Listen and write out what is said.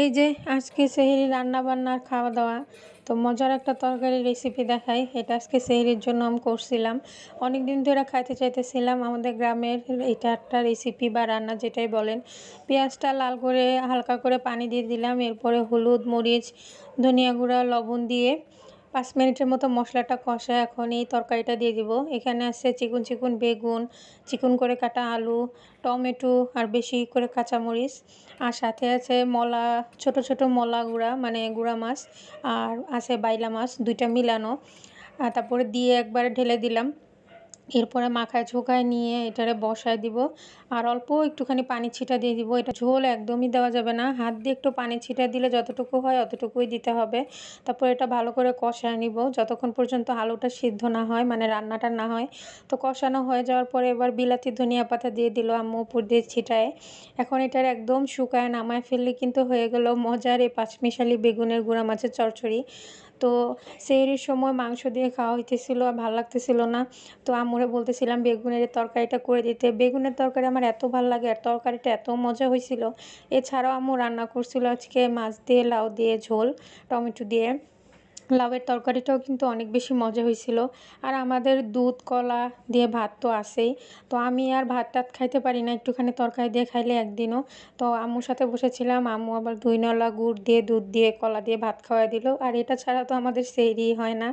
এই যে আজকে সেহরির রান্নাবান্নার খাওয়া-দাওয়া। তো মজার একটা তরকারির রেসিপি দেখাই। এটা আজকে সেহরির জন্য আমি করছিলাম। অনেকদিন ধরে খাইতে চাইতেছিলাম। আমাদের গ্রামের এটা একটা রেসিপি বা রান্না যেটাই বলেন। পেঁয়াজটা লাল করে হালকা করে পানি দিয়ে দিলাম। এরপরে হলুদ, মরিচ, ধনিয়া গুঁড়া, লবণ দিয়ে ৫ মিনিটের মতো মশলাটা কষায় এখন এই তরকারিটা দিয়ে দিব। এখানে আছে চিকন, চিকন বেগুন, চিকন করে কাটা আলু, টমেটো আর বেশি করে কাঁচামরিচ। আর সাথে আছে মলা, ছোট ছোট মলা গুঁড়া মানে গুঁড়া মাছ, আর আছে বাইলা মাছ ২ টা মিলানো। তারপরে দিয়ে একবারে ঢেলে দিলাম। এরপরে মাখায় ঝোঁকায় নিয়ে এটারে বসায় দিব। আর অল্প একটুখানি পানি ছিটা দিয়ে দিব। এটা ঝোল একদমই দেওয়া যাবে না। হাত দিয়ে একটু পানি ছিটা দিলে যতটুকু হয় অতটুকুই দিতে হবে। তারপর এটা ভালো করে কষায় নিব যতক্ষণ পর্যন্ত আলুটা সিদ্ধ না হয়, মানে রান্নাটা না হয়। তো কষানো হয়ে যাওয়ার পরে এবার বিলাতি ধনিয়া পাতা দিয়ে দিল আম্মু উপর দিয়ে ছিটায়। এখন এটার একদম শুকায় নামায় ফেললে কিন্তু হয়ে গেল মজার এই পাঁচমিশালি বেগুনের গুঁড়া মাছের চচ্চড়ি। তো সেহরির সময় মাংস দিয়ে খাওয়া হইতেছিল, আর ভাল লাগতেছিল না। তো আম্মুরে বলতেছিলাম বেগুনের এই তরকারিটা করে দিতে। বেগুনের তরকারি আমার এত ভাল লাগে আর তরকারিটা এত মজা হয়েছিল। এছাড়াও আম্মু রান্না করছিল আজকে মাছ দিয়ে লাউ দিয়ে ঝোল, টমেটো দিয়ে। লাউয়ের তরকারিটাও কিন্তু অনেক বেশি মজা হয়েছিল। আর আমাদের দুধ কলা দিয়ে ভাত তো আছেই। তো আমি আর ভাত টাত খাইতে পারি না, একটুখানি তরকারি দিয়ে খাইলে একদিনও। তো আম্মুর সাথে বসেছিলাম, আম্মু আবার দই নলা গুড় দিয়ে দুধ দিয়ে কলা দিয়ে ভাত খাওয়াই দিল। আর এটা ছাড়া তো আমাদের সেহরি হয় না।